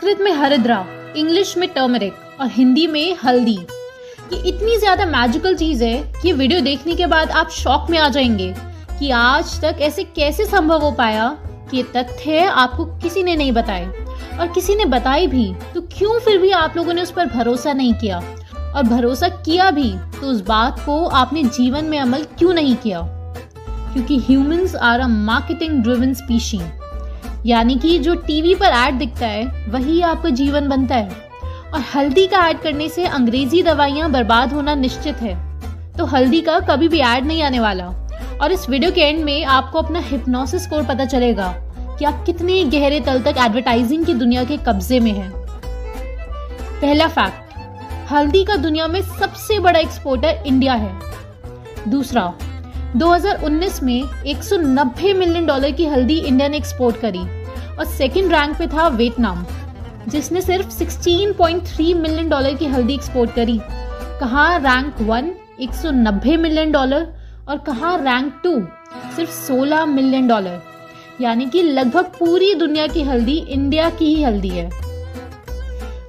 संस्कृत में हरिद्रा, इंग्लिश में टर्मरिक और हिंदी में हल्दी। ये इतनी ज्यादा मैजिकल चीज है कि ये वीडियो देखने के बाद आप शॉक में आ जाएंगे कि आज तक ऐसे कैसे संभव हो पाया कि ये तथ्य आपको किसी ने नहीं बताए, और किसी ने बताई भी तो क्यों फिर भी आप लोगों ने उस पर भरोसा नहीं किया, और भरोसा किया भी तो उस बात को आपने जीवन में अमल क्यों नहीं किया। क्योंकि humans are a marketing driven species, यानी कि जो टीवी पर ऐड दिखता है वही आपका जीवन बनता है, और हल्दी का ऐड करने से अंग्रेजी दवाइयां बर्बाद होना निश्चित है। तो हल्दी का कभी भी ऐड नहीं आने वाला, और इस वीडियो के एंड में आपको अपना हिप्नोसिस स्कोर पता चलेगा कि आप कितने गहरे तल तक एडवर्टाइजिंग की दुनिया के कब्जे में हैं। पहला फैक्ट, हल्दी का दुनिया में सबसे बड़ा एक्सपोर्टर इंडिया है। दूसरा, 2019 में $190 मिलियन की हल्दी इंडिया ने एक्सपोर्ट करी, और सेकंड रैंक पे था वियतनाम, जिसने सिर्फ $16.3 मिलियन की हल्दी एक्सपोर्ट करी। कहाँ रैंक 1 $190 मिलियन और कहाँ रैंक 2 सिर्फ $16 मिलियन, यानी कि लगभग पूरी दुनिया की हल्दी इंडिया की ही हल्दी है।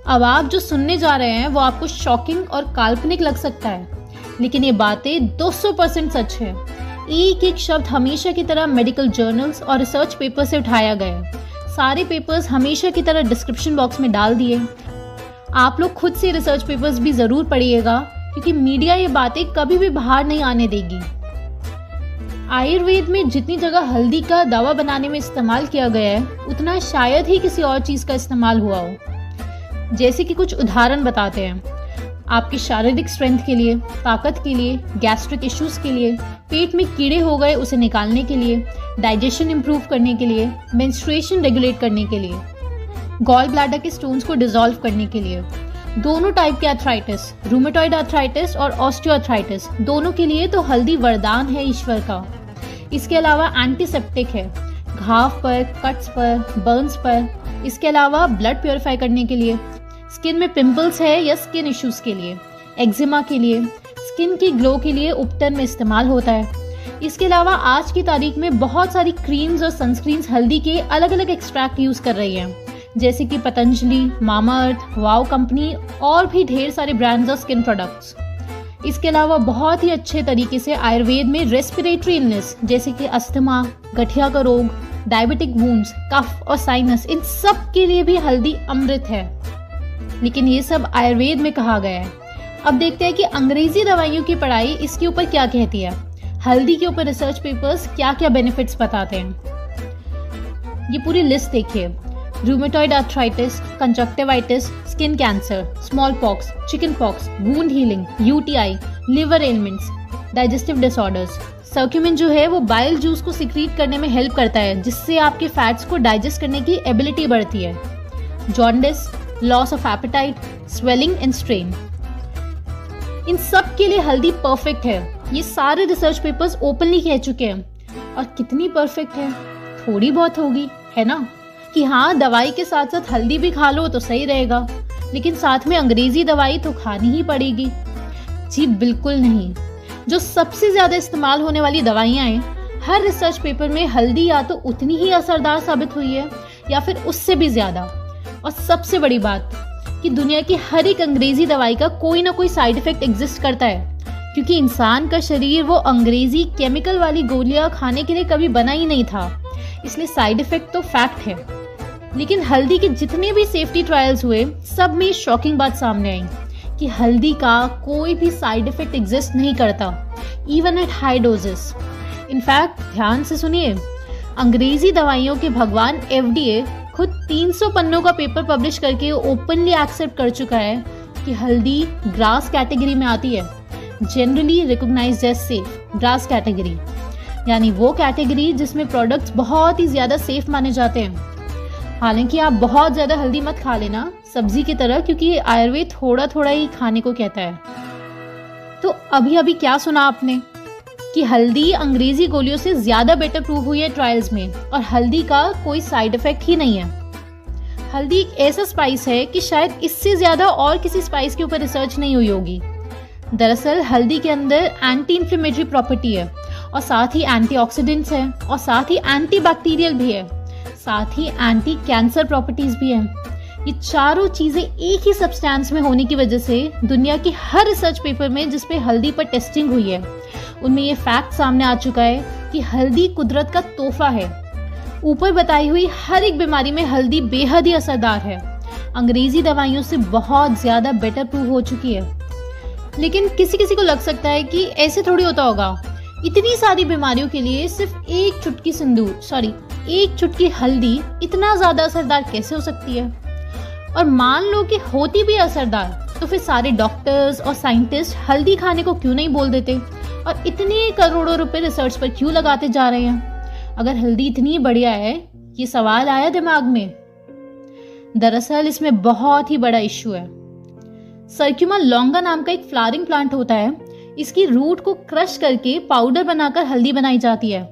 अब आप जो सुनने जा रहे हैं वो आपको शॉकिंग और काल्पनिक लग सकता है, लेकिन ये बातें 200% सच है। एक एक शब्द हमेशा की तरह मेडिकल जर्नल्स और रिसर्च पेपर से उठाया गया है। सारे पेपर्स हमेशा की तरह डिस्क्रिप्शन बॉक्स में डाल दिए। आप लोग खुद से रिसर्च पेपर्स भी जरूर पढ़िएगा, क्योंकि मीडिया ये बातें कभी भी बाहर नहीं आने देगी। आयुर्वेद में जितनी जगह हल्दी का दवा बनाने में इस्तेमाल किया गया है, उतना शायद ही किसी और चीज का इस्तेमाल हुआ हो। जैसे कि कुछ उदाहरण बताते हैं। आपकी शारीरिक स्ट्रेंथ के लिए, ताकत के लिए, गैस्ट्रिक इश्यूज के लिए, पेट में कीड़े हो गए उसे निकालने के लिए, डाइजेशन इंप्रूव करने के लिए, मेंस्ट्रुएशन रेगुलेट करने के लिए, गॉल ब्लैडर के स्टोन्स को डिसॉल्व करने के लिए, दोनों टाइप के आर्थराइटिस, रूमेटॉइड आर्थराइटिस और ऑस्टियोआर्थराइटिस, दोनों के लिए तो हल्दी वरदान है ईश्वर का। इसके अलावा एंटीसेप्टिक है, घाव पर, कट्स पर, बर्न्स पर। इसके अलावा ब्लड प्योरीफाई करने के लिए, स्किन में पिंपल्स है या स्किन इश्यूज के लिए, एक्जिमा के लिए, स्किन की ग्लो के लिए उपटन में इस्तेमाल होता है। इसके अलावा आज की तारीख में बहुत सारी क्रीम्स और सनस्क्रीन्स हल्दी के अलग अलग एक्सट्रैक्ट यूज कर रही हैं, जैसे कि पतंजलि, मामाअर्थ, वाव कंपनी और भी ढेर सारे ब्रांड्स और स्किन प्रोडक्ट्स। इसके अलावा बहुत ही अच्छे तरीके से आयुर्वेद में रेस्पिरेटरी इलनेस जैसे कि अस्थमा, गठिया का रोग, डायबिटिक वुंड्स, कफ और साइनस, इन सब के लिए भी हल्दी अमृत है। लेकिन ये सब आयुर्वेद में कहा गया है। अब देखते हैं कि अंग्रेजी दवाइयों की पढ़ाई इसके ऊपर क्या कहती है। हल्दी के ऊपर रिसर्च पेपर्स क्या क्या बेनिफिट्स बताते हैं, ये पूरी लिस्ट देखिए। Rheumatoid arthritis, conjunctivitis, skin cancer, smallpox, chicken pox, wound healing, UTI, liver elements, digestive disorders. Curcumin जो है वो बाइल जूस को सिक्रीट करने में हेल्प करता है, जिससे आपके फैट्स को डाइजेस्ट करने की एबिलिटी बढ़ती है। Jaundice, loss of appetite, swelling and strain, इन सब के लिए हल्दी परफेक्ट है। ये सारे रिसर्च पेपर्स ओपनली कह चुके हैं। और कितनी परफेक्ट है, थोड़ी बहुत होगी, है ना, कि हाँ दवाई के साथ साथ हल्दी भी खा लो तो सही रहेगा, लेकिन साथ में अंग्रेजी दवाई तो खानी ही पड़ेगी। जी बिल्कुल नहीं। जो सबसे ज्यादा इस्तेमाल होने वाली दवाइयां हैं, हर रिसर्च पेपर में हल्दी या तो उतनी ही असरदार साबित हुई है या फिर उससे भी ज्यादा। और सबसे बड़ी बात कि दुनिया की हर एक अंग्रेजी दवाई का कोई ना कोई साइड इफेक्ट एग्जिस्ट करता है, क्योंकि इंसान का शरीर वो अंग्रेजी केमिकल वाली गोलियां खाने के लिए कभी बना ही नहीं था, इसलिए साइड इफेक्ट तो फैक्ट है। लेकिन हल्दी के जितने भी सेफ्टी ट्रायल्स हुए, सब में शॉकिंग बात सामने आई कि हल्दी का कोई भी साइड इफेक्ट एग्जिस्ट नहीं करता, even at high doses. In fact ध्यान से सुनिए, अंग्रेजी दवाइयों के भगवान FDA खुद 300 पन्नों का पेपर पब्लिश करके ओपनली एक्सेप्ट कर चुका है कि हल्दी ग्रास कैटेगरी में आती है, generally recognised as safe GRAS category, यानी वो कैटेगरी जिसमें प्रोडक्ट्स बहुत ही ज्यादा सेफ माने जाते हैं। हालांकि आप बहुत ज्यादा हल्दी मत खा लेना सब्जी की तरह, क्योंकि आयुर्वेद थोड़ा थोड़ा ही खाने को कहता है। तो अभी अभी क्या सुना आपने कि हल्दी अंग्रेजी गोलियों से ज्यादा बेटर प्रूव हुई है ट्रायल्स में, और हल्दी का कोई साइड इफेक्ट ही नहीं है। हल्दी एक ऐसा स्पाइस है कि शायद इससे ज्यादा और किसी स्पाइस के ऊपर रिसर्च नहीं हुई होगी। दरअसल हल्दी के अंदर एंटी इंफ्लेमेटरी प्रॉपर्टी है, और साथ ही एंटीऑक्सीडेंट्स है, और साथ ही एंटी बैक्टीरियल भी है, साथ ही एंटी कैंसर प्रॉपर्टीज भी हैं। ये चारों चीजें एक ही सब्सटेंस में होने की वजह से दुनिया की हर रिसर्च पेपर में जिसपे हल्दी पर टेस्टिंग हुई है उनमें ये फैक्ट सामने आ चुका है कि हल्दी कुदरत का तोहफा है। ऊपर बताई हुई हर एक बीमारी में हल्दी बेहद ही असरदार है, अंग्रेजी दवाइयों से बहुत ज्यादा बेटर प्रूव हो चुकी है। लेकिन किसी किसी को लग सकता है कि ऐसे थोड़ी होता होगा, इतनी सारी बीमारियों के लिए सिर्फ एक चुटकी हल्दी इतना ज्यादा असरदार कैसे हो सकती है। और मान लो कि होती भी असरदार तो फिर सारे डॉक्टर्स और साइंटिस्ट हल्दी खाने को क्यों नहीं बोल देते और इतने करोड़ों रुपए रिसर्च पर क्यों लगाते जा रहे हैं। अगर हल्दी इतनी बढ़िया है, ये सवाल आया दिमाग में। दरअसल इसमें बहुत ही बड़ा इश्यू है। सर्क्यूमा लॉन्गा नाम का एक फ्लावरिंग प्लांट होता है, इसकी रूट को क्रश करके पाउडर बनाकर हल्दी बनाई जाती है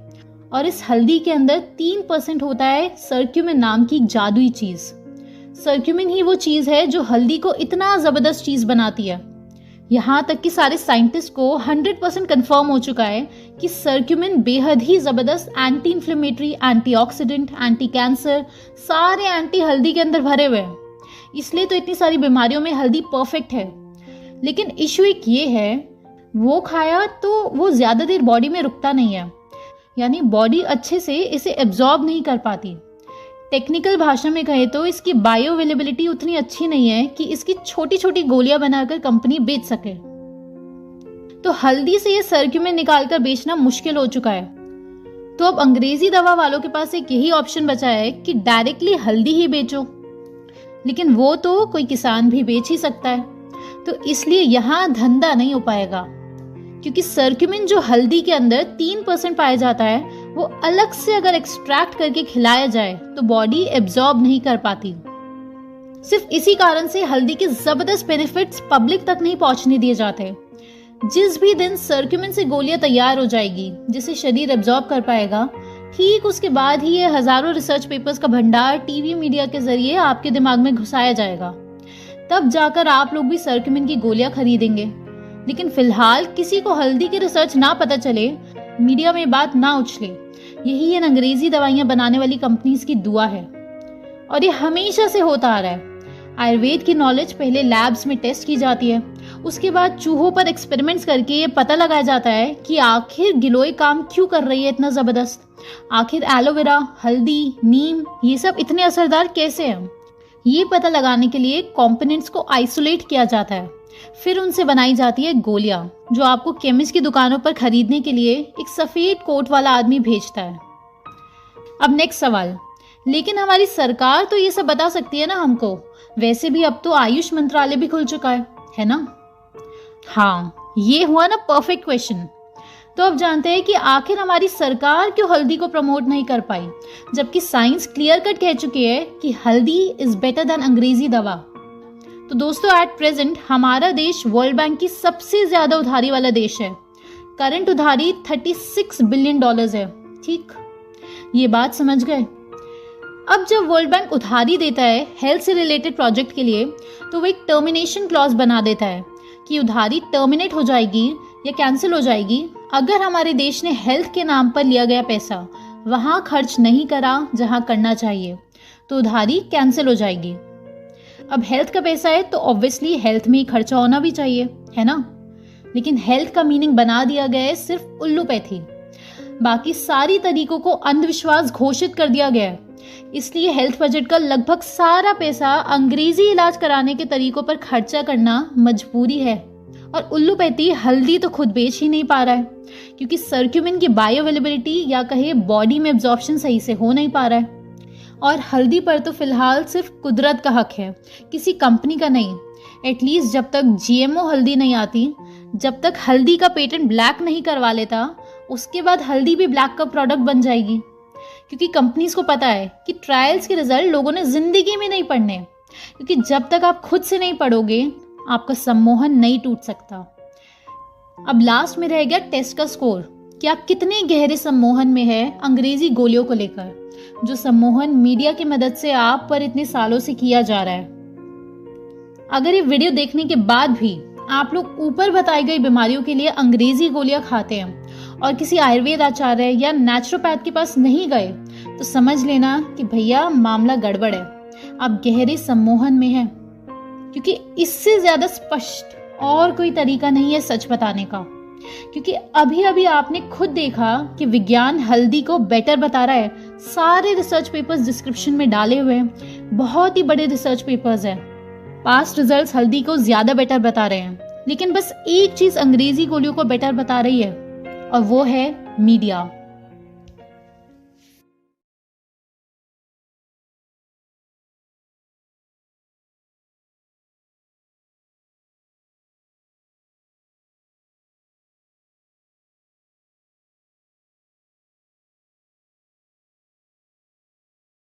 और इस हल्दी के अंदर 3% होता है सर्क्यूमिन नाम की एक जादुई चीज। सर्क्यूमिन ही वो चीज है जो हल्दी को इतना जबरदस्त चीज बनाती है। यहाँ तक कि सारे साइंटिस्ट को 100% कंफर्म हो चुका है कि सर्क्यूमिन बेहद ही जबरदस्त anti inflammatory, antioxidant, anti cancer, सारे एंटी हल्दी के अंदर भरे हुए हैं। इसलिए तो इतनी सारी बीमारियों में हल्दी परफेक्ट है। लेकिन इशू एक ये है, वो खाया तो वो ज्यादा देर बॉडी में रुकता नहीं है, यानी बॉडी अच्छे से इसे एब्जॉर्ब नहीं कर पाती। टेक्निकल भाषा में कहे तो इसकी बायो अवेलेबिलिटी उतनी अच्छी नहीं है कि इसकी छोटी छोटी गोलियां बनाकर कंपनी बेच सके। तो हल्दी से ये सर्क्यूमिन निकालकर बेचना मुश्किल हो चुका है। तो अब अंग्रेजी दवा वालों के पास एक यही ऑप्शन बचा है कि डायरेक्टली हल्दी ही बेचो। लेकिन वो तो कोई किसान भी बेच ही सकता है, तो इसलिए यहाँ धंधा नहीं हो पाएगा, क्योंकि सर्क्यूमिन जो हल्दी के अंदर 3% पाया जाता है वो अलग से अगर एक्सट्रैक्ट करके खिलाया जाए तो बॉडी एब्जॉर्ब नहीं कर पाती। सिर्फ इसी कारण से हल्दी के जबरदस्त बेनिफिट्स पब्लिक तक नहीं पहुंचने दिए जाते। जिस भी दिन सर्क्यूमिन से गोलियां तैयार हो जाएगी जिसे शरीर एब्जॉर्ब कर पाएगा, ठीक उसके बाद ही ये हजारों रिसर्च पेपर्स का भंडार टीवी मीडिया के जरिए आपके दिमाग में घुसाया जाएगा। तब जाकर आप लोग भी सर्क्यूमिन की गोलियां खरीदेंगे। लेकिन फिलहाल किसी को हल्दी की रिसर्च ना पता चले, मीडिया में बात ना उछले, यही इन अंग्रेजी दवाइयां बनाने वाली कंपनीज की दुआ है। और ये हमेशा से होता आ रहा है। आयुर्वेद की नॉलेज पहले लैब्स में टेस्ट की जाती है, उसके बाद चूहों पर एक्सपेरिमेंट्स करके ये पता लगाया जाता है कि आखिर गिलोय काम क्यों कर रही है इतना जबरदस्त। आखिर एलोवेरा, हल्दी, नीम ये सब इतने असरदार कैसे हैं। ये पता लगाने के लिए कंपोनेंट्स को आइसोलेट किया जाता है, फिर उनसे बनाई जाती है गोलियां, जो आपको केमिस्ट की दुकानों पर खरीदने के लिए एक सफेद कोट वाला आदमी भेजता है। अब नेक्स्ट सवाल, लेकिन हमारी सरकार तो ये सब बता सकती है ना हमको। वैसे भी अब तो आयुष मंत्रालय भी खुल चुका है ना। हाँ, ये हुआ ना परफेक्ट क्वेश्चन। तो अब जानते हैं कि आखिर हमारी सरकार क्यों हल्दी को प्रमोट नहीं कर पाई, जबकि साइंस क्लियर कट कह चुकी है कि हल्दी इज बेटर देन अंग्रेजी दवा। तो दोस्तों, एट प्रेजेंट हमारा देश वर्ल्ड बैंक की सबसे ज्यादा उधारी वाला देश है। करंट उधारी $36 बिलियन है। ठीक, ये बात समझ गए। अब जब वर्ल्ड बैंक उधारी देता है हेल्थ से रिलेटेड प्रोजेक्ट के लिए, तो वो एक टर्मिनेशन क्लॉज बना देता है कि उधारी टर्मिनेट हो जाएगी या कैंसिल हो जाएगी अगर हमारे देश ने हेल्थ के नाम पर लिया गया पैसा वहां खर्च नहीं करा जहां करना चाहिए, तो उधारी कैंसिल हो जाएगी। अब हेल्थ का पैसा है तो ऑब्वियसली हेल्थ में ही खर्चा होना भी चाहिए, है ना। लेकिन हेल्थ का मीनिंग बना दिया गया है सिर्फ उल्लूपैथी, बाकी सारी तरीकों को अंधविश्वास घोषित कर दिया गया है। इसलिए हेल्थ बजट का लगभग सारा पैसा अंग्रेजी इलाज कराने के तरीकों पर खर्चा करना मजबूरी है। और उल्लूपैथी हल्दी तो खुद बेच ही नहीं पा रहा है, क्योंकि सर्क्यूमिन की बायो अवेलेबिलिटी या कहे बॉडी में एब्जॉर्प्शन सही से हो नहीं पा रहा है। और हल्दी पर तो फिलहाल सिर्फ कुदरत का हक है, किसी कंपनी का नहीं। एटलीस्ट जब तक जीएमओ हल्दी नहीं आती, जब तक हल्दी का पेटेंट ब्लैक नहीं करवा लेता, उसके बाद हल्दी भी ब्लैक का प्रोडक्ट बन जाएगी। क्योंकि कंपनीज को पता है कि ट्रायल्स के रिजल्ट लोगों ने जिंदगी में नहीं पढ़ने, क्योंकि जब तक आप खुद से नहीं पढ़ोगे आपका सम्मोहन नहीं टूट सकता। अब लास्ट में रह गया टेस्ट का स्कोर कि आप कितने गहरे सम्मोहन में है अंग्रेजी गोलियों को लेकर, जो सम्मोहन मीडिया की मदद से आप पर इतने सालों से किया जा रहा है। अगर ये वीडियो देखने के बाद भी आप लोग ऊपर बताई गई बीमारियों के लिए अंग्रेजी गोलियां खाते हैं और किसी आयुर्वेद आचार्य या नेचुरोपैथ के पास नहीं गए, तो समझ लेना कि भैया मामला गड़बड़ है। आप गहरे सम्मोहन में हैं, क्योंकि इससे ज्यादा स्पष्ट और कोई तरीका नहीं है सच बताने का। क्योंकि अभी अभी आपने खुद देखा कि विज्ञान हल्दी को बेटर बता रहा है। सारे रिसर्च पेपर्स डिस्क्रिप्शन में डाले हुए हैं, बहुत ही बड़े रिसर्च पेपर्स हैं। पास्ट रिजल्ट्स हल्दी को ज्यादा बेटर बता रहे हैं, लेकिन बस एक चीज अंग्रेजी गोलियों को बेटर बता रही है, और वो है मीडिया।